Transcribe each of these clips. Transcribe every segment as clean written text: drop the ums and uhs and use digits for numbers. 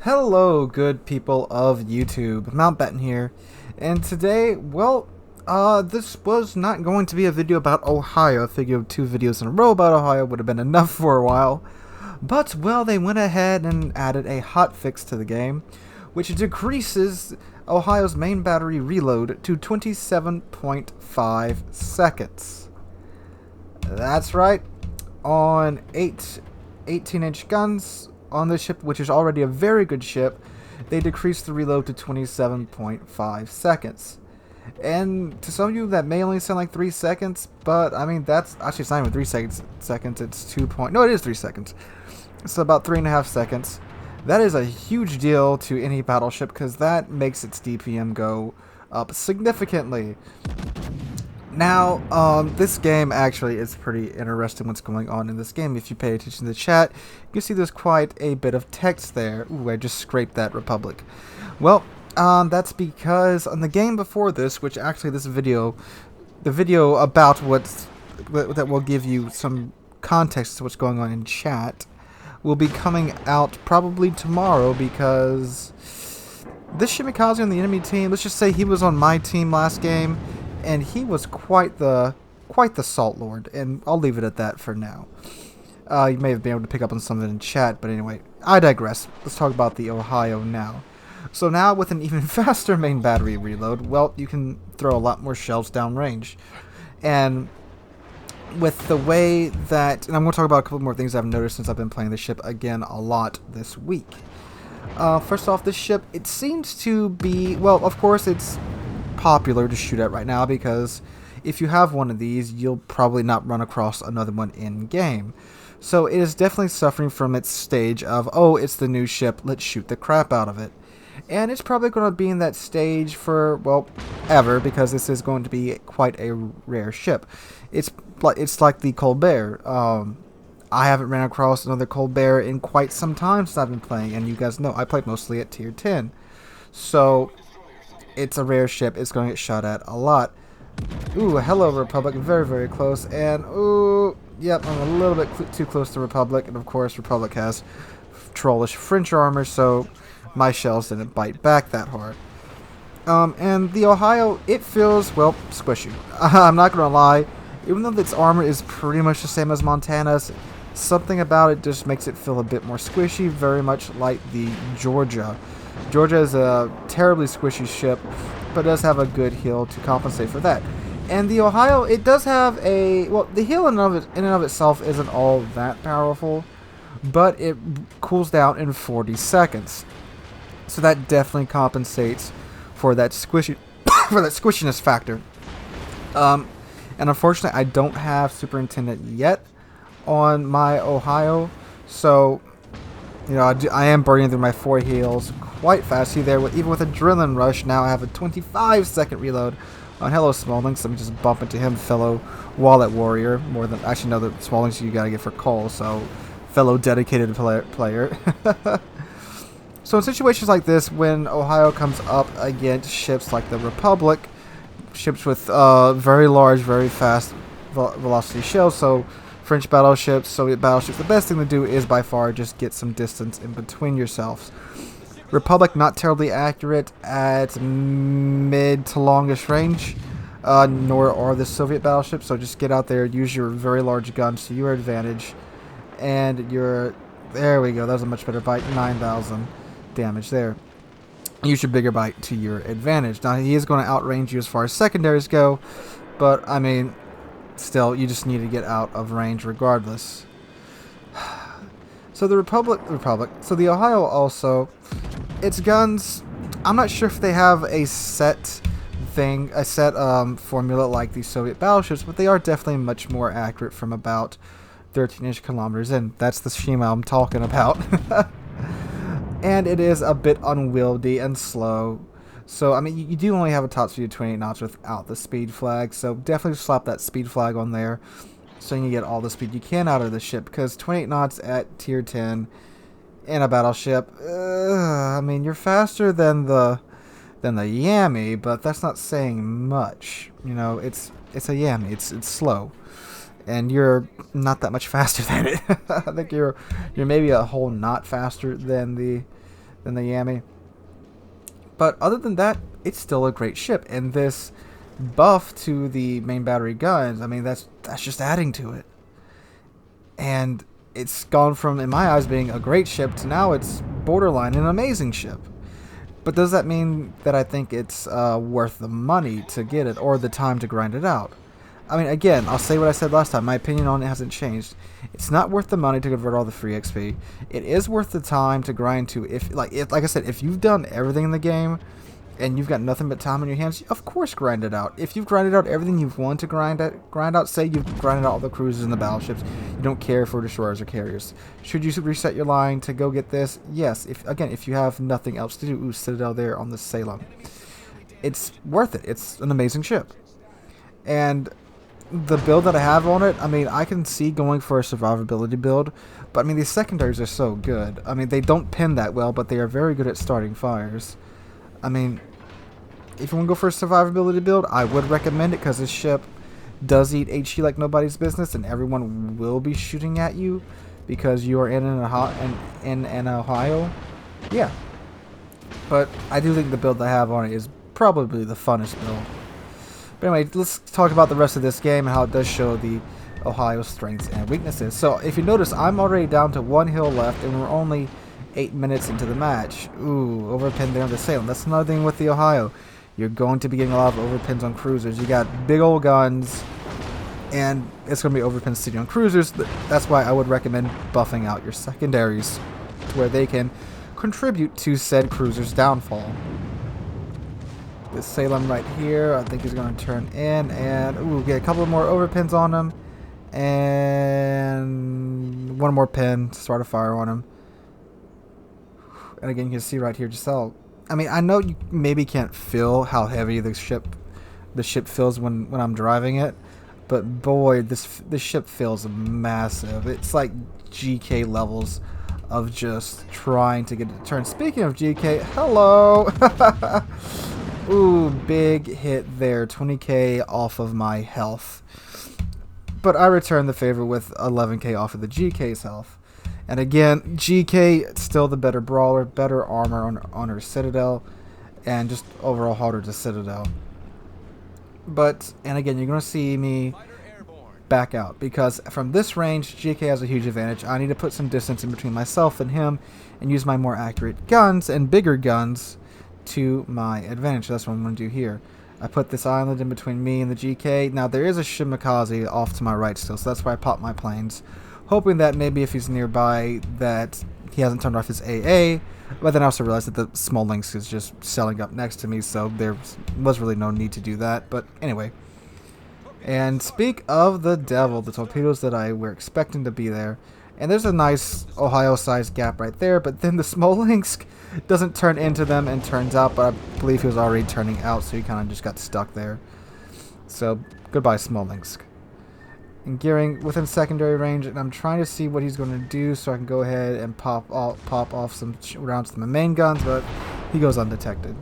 Hello, good people of YouTube. Mountbatten here, and today, this was not going to be a video about Ohio. I figured 2 videos in a row about Ohio would have been enough for a while, but, well, they went ahead and added a hotfix to the game, which decreases Ohio's main battery reload to 27.5 seconds. That's right, on 18-inch guns on this ship, which is already a very good ship, they decreased the reload to 27.5 seconds. And to some of you, that may only sound like 3 seconds, but I mean, that's actually, it's not even 3 seconds, it's 2 point, no, it is 3 seconds. It's about 3.5 seconds. That is a huge deal to any battleship because that makes its DPM go up significantly. Now, this game actually is pretty interesting what's going on in this game. If you pay attention to the chat, you can see there's quite a bit of text there. Ooh, I just scraped that Republic. Well, that's because on the game before this, which actually the video about that will give you some context to what's going on in chat, will be coming out probably tomorrow because this Shimikaze on the enemy team, let's just say he was on my team last game, and he was quite the salt lord, and I'll leave it at that for now. You may have been able to pick up on some of it in chat, but anyway, I digress. Let's talk about the Ohio now. So now with an even faster main battery reload, well, you can throw a lot more shells downrange. And with the way that, and I'm going to talk about a couple more things I've noticed since I've been playing the ship again a lot this week. First off, this ship, it seems to be, well, of course it's popular to shoot at right now because if you have one of these, you'll probably not run across another one in game. So it is definitely suffering from its stage of, oh, it's the new ship, let's shoot the crap out of it. And it's probably going to be in that stage for, well, ever, because this is going to be quite a rare ship. It's like the Colbert. I haven't ran across another Colbert in quite some time since I've been playing, and you guys know I played mostly at tier 10. So it's a rare ship. It's going to get shot at a lot. Ooh, hello, Republic. Very, very close. And, ooh, yep, I'm a little bit too close to Republic. And, of course, Republic has trollish French armor, so my shells didn't bite back that hard. And the Ohio, it feels, well, squishy. I'm not going to lie. Even though its armor is pretty much the same as Montana's, something about it just makes it feel a bit more squishy, very much like the Georgia. Georgia is a terribly squishy ship, but does have a good heal to compensate for that. And the Ohio, it does have a, well, the heal in and of itself isn't all that powerful, but it cools down in 40 seconds. So that definitely compensates for that squishiness factor. And unfortunately, I don't have Superintendent yet on my Ohio, so you know, I am burning through my 4 heals quite fast. See there, even with Adrenaline Rush, now I have a 25-second reload on Hello Smallings. Let me just bump into him, fellow Wallet Warrior. More than, actually, no, the Smallings you gotta get for Cole, so fellow dedicated player. So in situations like this, when Ohio comes up against ships like the Republic, ships with very large, very fast velocity shells, so French battleships, Soviet battleships, the best thing to do is by far just get some distance in between yourselves. Republic, not terribly accurate at mid to longish range, nor are the Soviet battleships, so just get out there, use your very large guns to your advantage, and there we go, that was a much better bite, 9,000 damage there. Use your bigger bite to your advantage. Now, he is going to outrange you as far as secondaries go, but, I mean, still, you just need to get out of range regardless. So the Republic, so the Ohio also, its guns, I'm not sure if they have a set formula like the Soviet battleships, but they are definitely much more accurate from about 13-ish kilometers in. That's the Shima I'm talking about. And it is a bit unwieldy and slow. So, I mean, you do only have a top speed of 28 knots without the speed flag, so definitely slap that speed flag on there so you can get all the speed you can out of the ship, because 28 knots at tier 10 in a battleship, I mean, you're faster than the Yami, but that's not saying much. You know, it's a Yami, it's slow. And you're not that much faster than it. I think you're maybe a whole knot faster than the than the Yami. But other than that, it's still a great ship. And this buff to the main battery guns, I mean, that's just adding to it. And it's gone from, in my eyes, being a great ship to now it's borderline an amazing ship. But does that mean that I think it's worth the money to get it or the time to grind it out? I mean, again, I'll say what I said last time. My opinion on it hasn't changed. It's not worth the money to convert all the free XP. It is worth the time to grind to. Like I said, if you've done everything in the game and you've got nothing but time on your hands, of course grind it out. If you've grinded out everything you've wanted to grind out, say you've grinded out all the cruisers and the battleships, you don't care for destroyers or carriers. Should you reset your line to go get this? Yes. If you have nothing else to do, ooh, Citadel there on the Salem. It's worth it. It's an amazing ship. And the build that I have on it, I mean, I can see going for a survivability build, but I mean, these secondaries are so good. I mean, they don't pin that well, but they are very good at starting fires. I mean, if you want to go for a survivability build, I would recommend it because this ship does eat HE like nobody's business, and everyone will be shooting at you because you are in an Ohio. Yeah. But I do think the build I have on it is probably the funnest build. But anyway, let's talk about the rest of this game and how it does show the Ohio strengths and weaknesses. So if you notice, I'm already down to 1 hill left, and we're only 8 minutes into the match. Ooh, overpin there on the Salem. That's another thing with the Ohio. You're going to be getting a lot of overpins on cruisers. You got big old guns, and it's going to be overpin city on cruisers. That's why I would recommend buffing out your secondaries to where they can contribute to said cruiser's downfall. This Salem right here, I think he's going to turn in, and ooh, get a couple more overpins on him, and one more pin to start a fire on him. And again, you can see right here just how, I mean, I know you maybe can't feel how heavy the ship feels when I'm driving it, but boy, this ship feels massive. It's like GK levels of just trying to get it to turn. Speaking of GK, hello. Ooh, big hit there, 20k off of my health. But I returned the favor with 11k off of the GK's health. And again, GK still the better brawler, better armor on her Citadel, and just overall harder to Citadel. But, and again, you're going to see me back out, because from this range, GK has a huge advantage. I need to put some distance in between myself and him, and use my more accurate guns and bigger guns to my advantage. That's what I'm going to do here. I put this island in between me and the GK. Now there is a Shimakaze off to my right still, so that's why I popped my planes, hoping that maybe if he's nearby that he hasn't turned off his AA. But then I also realized that the small Lynx is just selling up next to me, so there was really no need to do that. But anyway, and speak of the devil, the torpedoes that I were expecting to be there, and there's a nice Ohio-sized gap right there, but then the small Lynx doesn't turn into them and turns out, but I believe he was already turning out, so he kind of just got stuck there. So, goodbye, small Lynx. And gearing within secondary range, and I'm trying to see what he's going to do so I can go ahead and pop off some rounds to my main guns, but he goes undetected.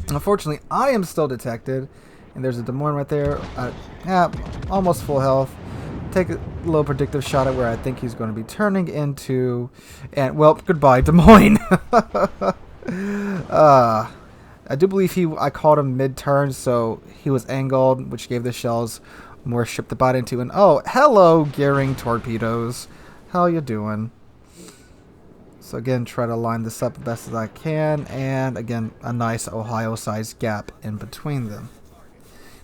Unfortunately, I am still detected, and there's a Des Moines right there. Almost full health. Take a little predictive shot at where I think he's going to be turning into, and well, goodbye, Des Moines. I do believe I caught him mid-turn, so he was angled, which gave the shells more ship to bite into. And oh, hello, gearing torpedoes. How you doing? So again, try to line this up the best as I can, and again, a nice Ohio-sized gap in between them.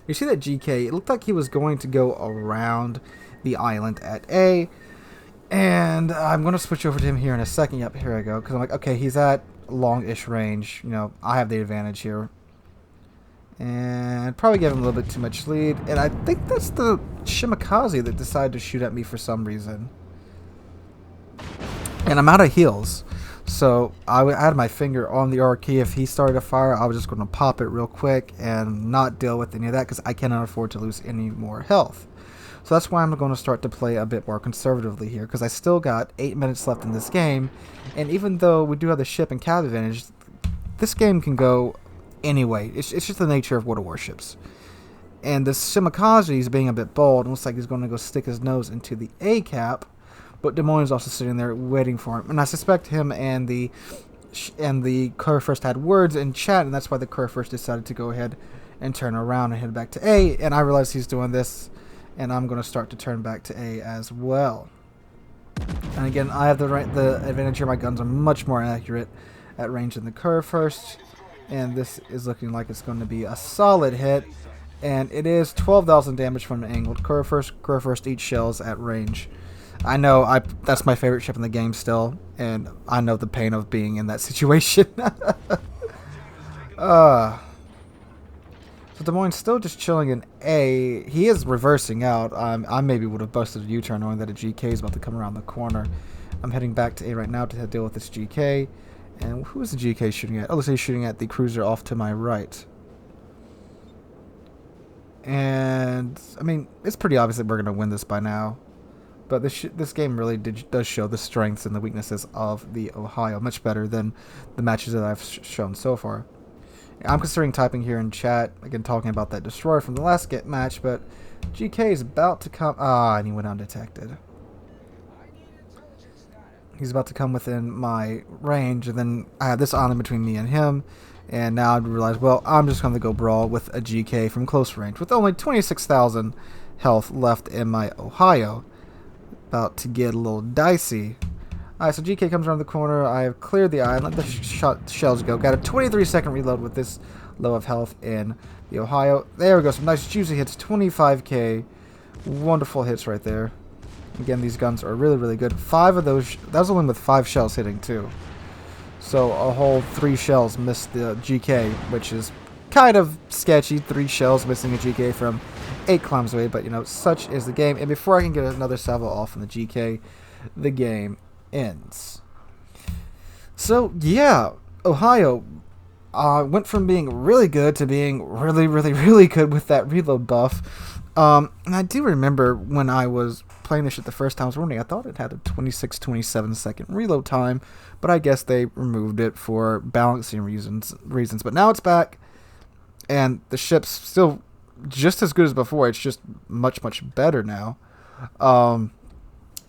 You see that GK, it looked like he was going to go around the island at A, and I'm going to switch over to him here in a second. Yep, here I go, because I'm like, okay, he's at long-ish range. You know, I have the advantage here. And probably gave him a little bit too much lead, and I think that's the Shimakaze that decided to shoot at me for some reason. And I'm out of heals, so I had my finger on the R key. If he started a fire, I was just going to pop it real quick and not deal with any of that, because I cannot afford to lose any more health. So that's why I'm going to start to play a bit more conservatively here, because I still got 8 minutes left in this game, and even though we do have the ship and cav advantage, this game can go anyway. It's just the nature of World of Warships. And the Shimakaze is being a bit bold, and looks like he's going to go stick his nose into the A cap, but Des Moines is also sitting there waiting for him. And I suspect him and the Curve First had words in chat, and that's why the Curve First decided to go ahead and turn around and head back to A. And I realize he's doing this, and I'm going to start to turn back to A as well. And again, I have the advantage here. My guns are much more accurate at range than the Curve First, and this is looking like it's going to be a solid hit. And it is 12,000 damage from an angled Curve First. Curve First eats shells at range. I know that's my favorite ship in the game still, and I know the pain of being in that situation. So Des Moines still just chilling in A. He is reversing out. I maybe would have busted a U-turn knowing that a GK is about to come around the corner. I'm heading back to A right now to deal with this GK. And who is the GK shooting at? Oh, looks like he's shooting at the cruiser off to my right. And, I mean, it's pretty obvious that we're going to win this by now. But this game really does show the strengths and the weaknesses of the Ohio much better than the matches that I've shown so far. I'm considering typing here in chat, again talking about that destroyer from the last match, but GK is about to come. And he went undetected. He's about to come within my range, and then I have this island between me and him. And now I realize, well, I'm just going to go brawl with a GK from close range with only 26,000 health left in my Ohio. About to get a little dicey. Alright, so GK comes around the corner. I have cleared the island. Let the shells go. Got a 23-second reload with this low of health in the Ohio. There we go. Some nice juicy hits. 25k. Wonderful hits right there. Again, these guns are really, really good. 5 of those. That was only with 5 shells hitting, too. So a whole 3 shells missed the GK, which is kind of sketchy. 3 shells missing a GK from 8 kilometers away, but you know, such is the game. And before I can get another salvo off in the GK, the game ends. So yeah, Ohio went from being really good to being really, really, really good with that reload buff. And I do remember when I was playing this shit the first time I was running, I thought it had a 26-27 second reload time, but I guess they removed it for balancing reasons. But now it's back, and the ship's still just as good as before. It's just much, much better now. And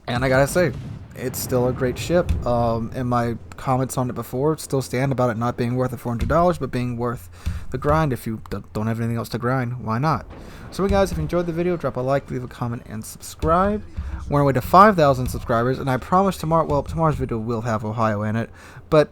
I gotta say, it's still a great ship. And my comments on it before still stand about it not being worth the $400, but being worth the grind. If you don't have anything else to grind, why not? So guys, if you enjoyed the video, drop a like, leave a comment, and subscribe. We're on our way to 5,000 subscribers, and I promise tomorrow's video will have Ohio in it, but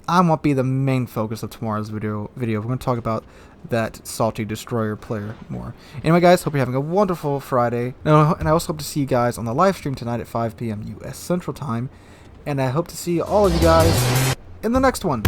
I won't be the main focus of tomorrow's video. We're going to talk about that salty destroyer player more. Anyway, guys, hope you're having a wonderful Friday. And I also hope to see you guys on the live stream tonight at 5 p.m. U.S. Central Time. And I hope to see all of you guys in the next one.